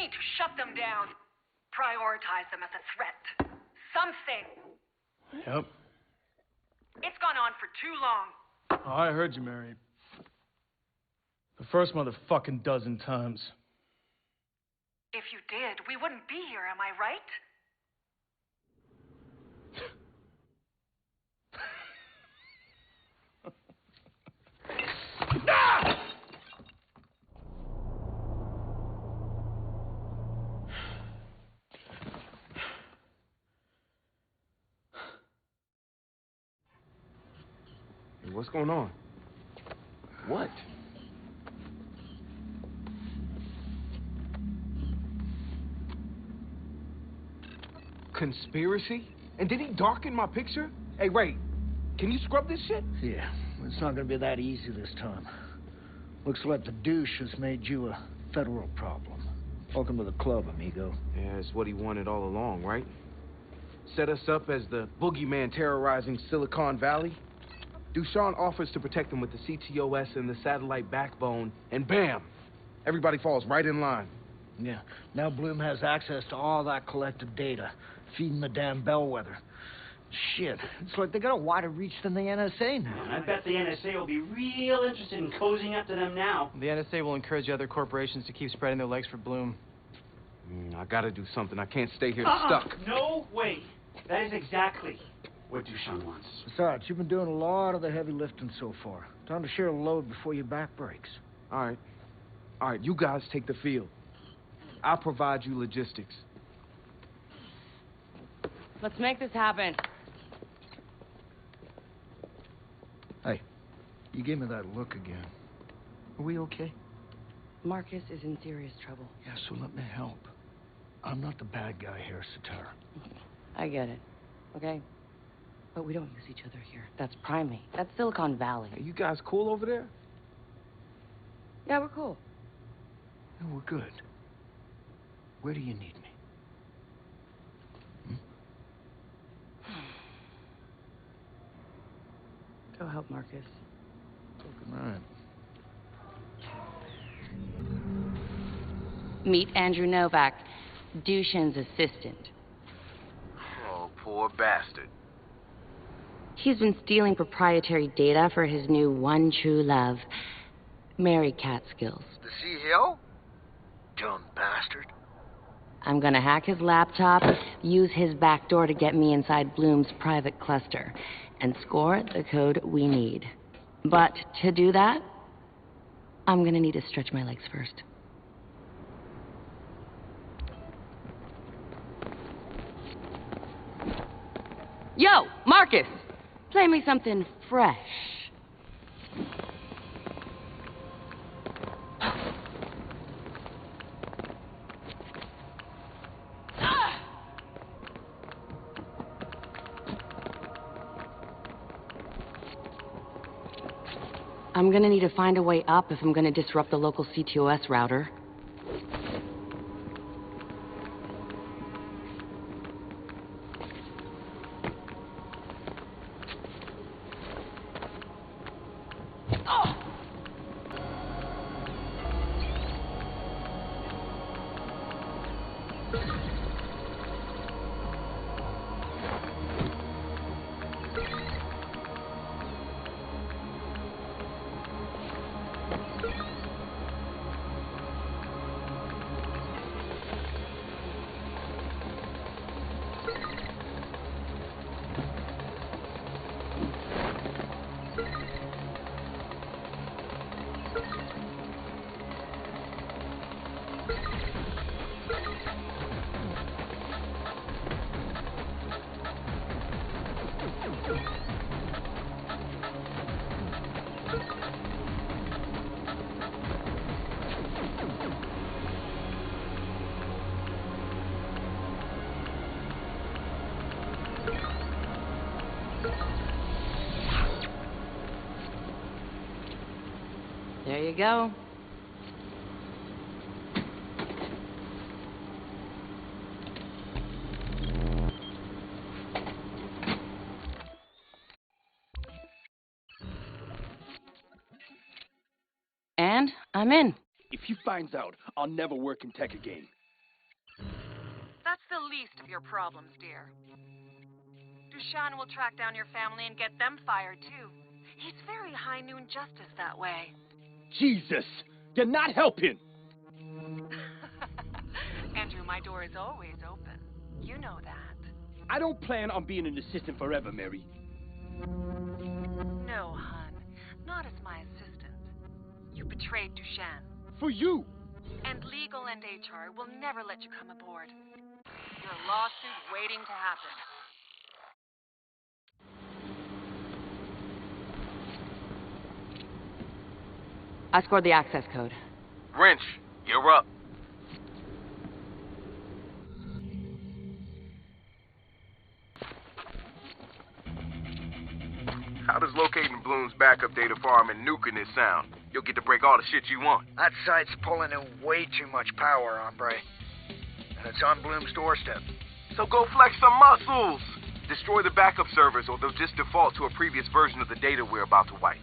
need to shut them down. Prioritize them as a threat. Something. Yep. It's gone on for too long. Oh, I heard you, Mary. The first motherfucking dozen times. If you did, we wouldn't be here, am I right? Ah! Hey, what's going on? What? Conspiracy? And did he darken my picture? Hey, Ray, can you scrub this shit? Yeah, it's not gonna be that easy this time. Looks like the douche has made you a federal problem. Welcome to the club, amigo. Yeah, it's what he wanted all along, right? Set us up as the boogeyman terrorizing Silicon Valley. Dushan offers to protect him with the CTOS and the satellite backbone, and bam! Everybody falls right in line. Yeah, now Bloom has access to all that collected data, feeding the damn bellwether. Shit, it's like they got a wider reach than the NSA now. I bet the NSA will be real interested in cozying up to them now. The NSA will encourage other corporations to keep spreading their legs for Bloom. I gotta do something. I can't stay here stuck. No way. That is exactly what Dushan wants. Besides, you've been doing a lot of the heavy lifting so far. Time to share the load before your back breaks. All right, you guys take the field. I'll provide you logistics. Let's make this happen. Hey, you gave me that look again. Are we okay? Marcus is in serious trouble. Yeah, so let me help. I'm not the bad guy here, Satara. I get it, okay? But we don't use each other here. That's Primate. That's Silicon Valley. Hey, you guys cool over there? Yeah, we're cool. Yeah, we're good. Where do you need me? Go help Marcus. Fucking right. Meet Andrew Novak, Dushan's assistant. Oh, poor bastard. He's been stealing proprietary data for his new one true love, Mary Catskills. The Sea Hill? Dumb bastard. I'm gonna hack his laptop, use his back door to get me inside Bloom's private cluster, and score the code we need. But to do that, I'm gonna need to stretch my legs first. Yo, Marcus! Play me something fresh. I'm gonna need to find a way up if I'm gonna disrupt the local CTOS router. There you go. And I'm in. If he finds out, I'll never work in tech again. least of your problems, dear. Dushan will track down your family and get them fired, too. He's very high noon justice that way. Jesus! You're not helping! Andrew, my door is always open. You know that. I don't plan on being an assistant forever, Mary. No, hon. Not as my assistant. You betrayed Dushan. For you! And legal and HR will never let you come aboard. Your lawsuit waiting to happen. I scored the access code. Wrench, you're up. How does locating Bloom's backup data farm and nuking it sound? You'll get to break all the shit you want. That site's pulling in way too much power, hombre. And it's on Bloom's doorstep. So go flex some muscles! Destroy the backup servers or they'll just default to a previous version of the data we're about to wipe.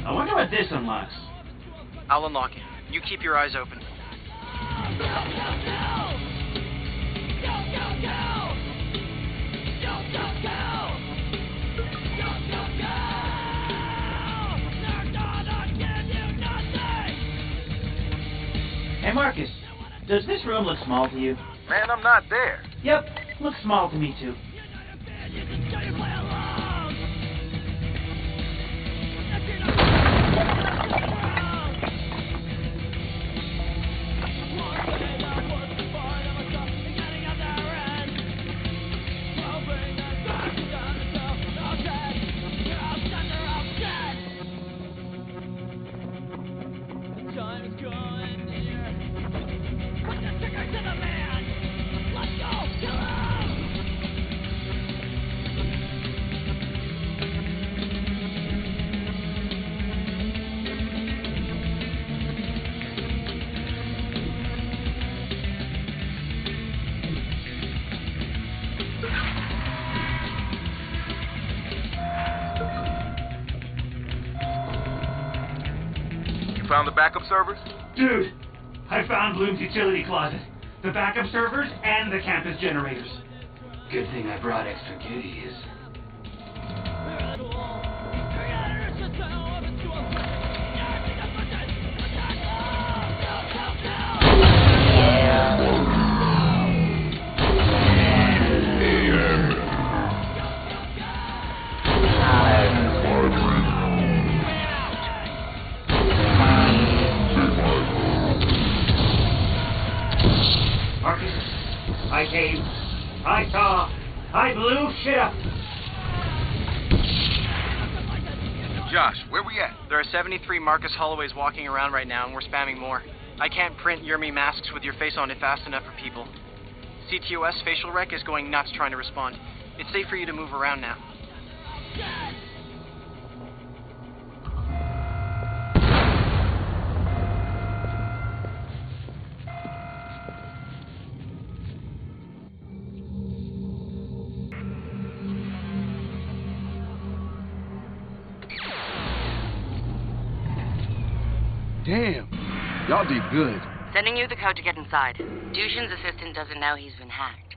I wonder what this unlocks. I'll unlock it. You keep your eyes open. Hey, Marcus. Does this room look small to you? Man, I'm not there. Yep, looks small to me too. Found the backup servers? Dude, I found Bloom's utility closet, the backup servers, and the campus generators. Good thing I brought extra goodies. Yeah. shit up. Josh, where we at? There are 73 Marcus Holloways walking around right now, and we're spamming more. I can't print Yermi masks with your face on it fast enough for people. CTOS facial rec is going nuts trying to respond. It's safe for you to move around now. Damn. Y'all did good. Sending you the code to get inside. Dushan's assistant doesn't know he's been hacked.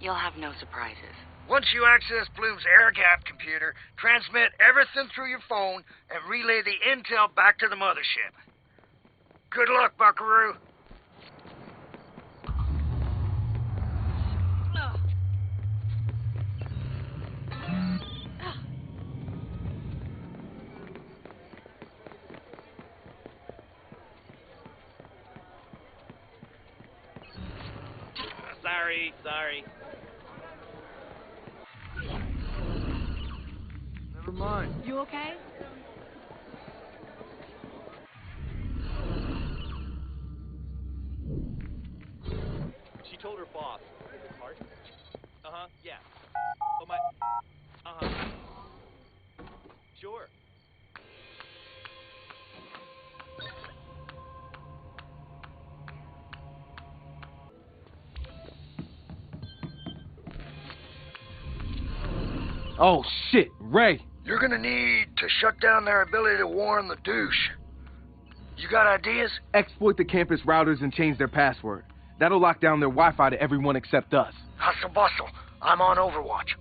You'll have no surprises. Once you access Bloom's air-gapped computer, transmit everything through your phone and relay the intel back to the mothership. Good luck, Buckaroo. Sorry. Never mind. You okay? She told her boss. Heart? Uh-huh, yeah. Oh, my... Uh-huh. Sure. Oh, shit. Ray. You're gonna need to shut down their ability to warn the douche. You got ideas? Exploit the campus routers and change their password. That'll lock down their Wi-Fi to everyone except us. Hustle bustle. I'm on Overwatch.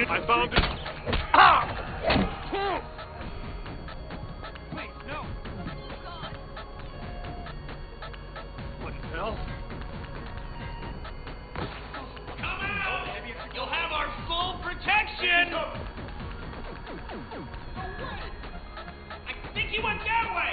I found it. Wait, no. What the hell? Come out! You'll have our full protection! I think he went that way!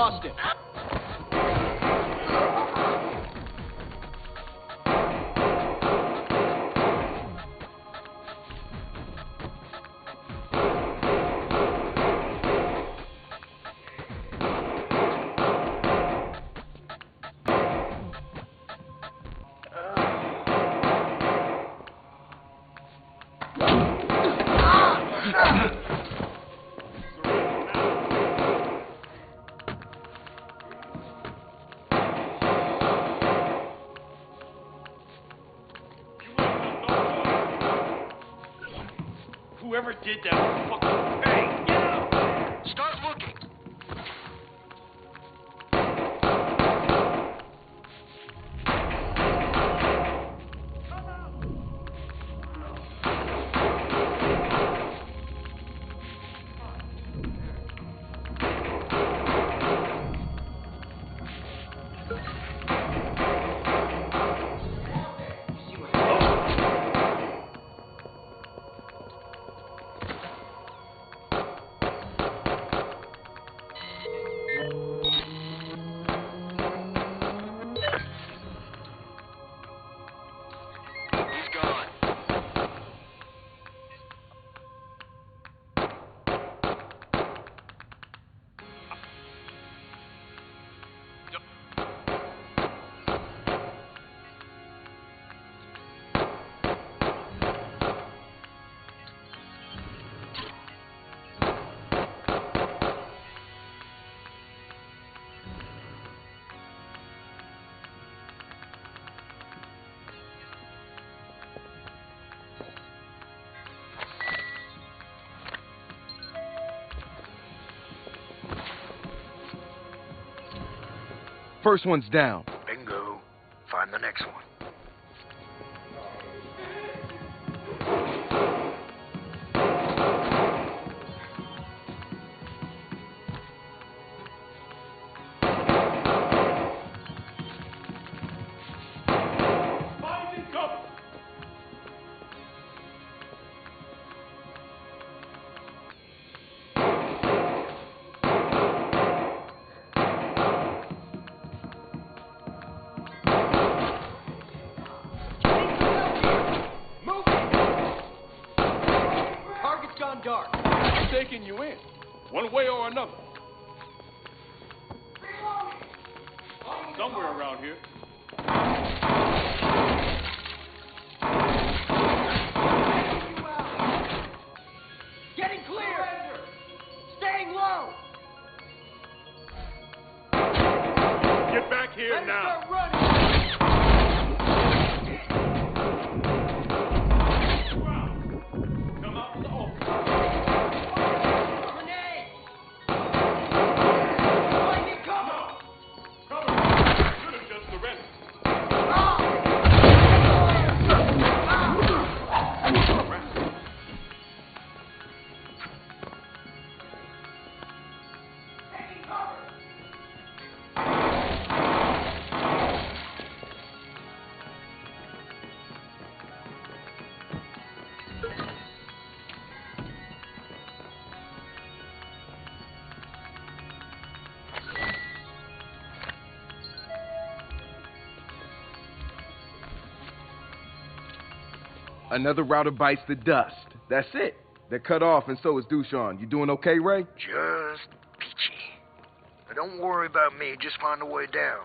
lost him. Whoever did that was fucking... Hey, get out! Start looking. First one's down. Bingo. Find the next one. Find and cover! Target's gone dark. I'm taking you in, one way or another. Somewhere around here. Getting clear! Staying low! Get back here Better now. start running! Come out to the open. Grenade! Lightning cover! Cover. Should have just surrendered. Another router bites the dust. That's it. They're cut off, and so is Dushan. You doing okay, Ray? Just peachy. Now don't worry about me. Just find a way down.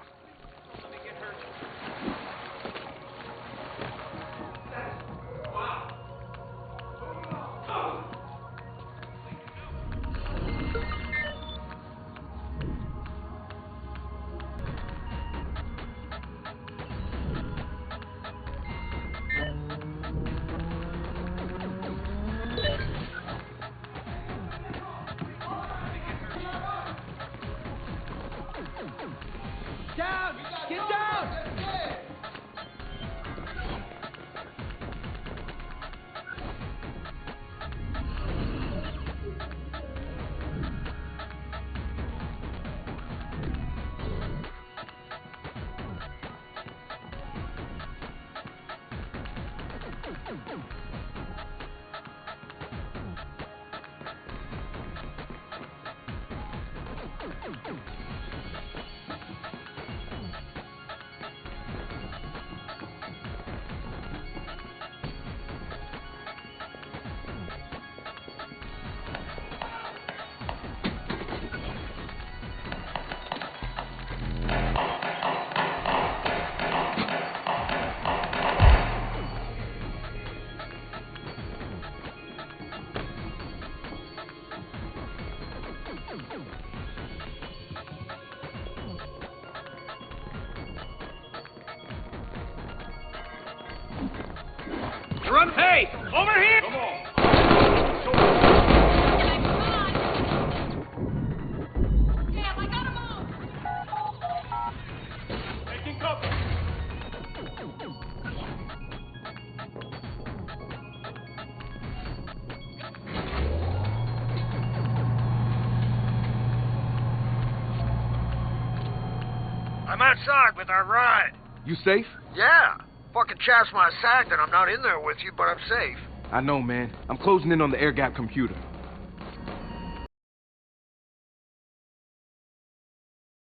Down! Get down! Run! Hey! Over here! Come on. Damn, I got him all! Taking cover. I'm outside with our ride. You safe? Yeah. Fucking chaps my sack that I'm not in there with you, but I'm safe. I know, man. I'm closing in on the air gap computer.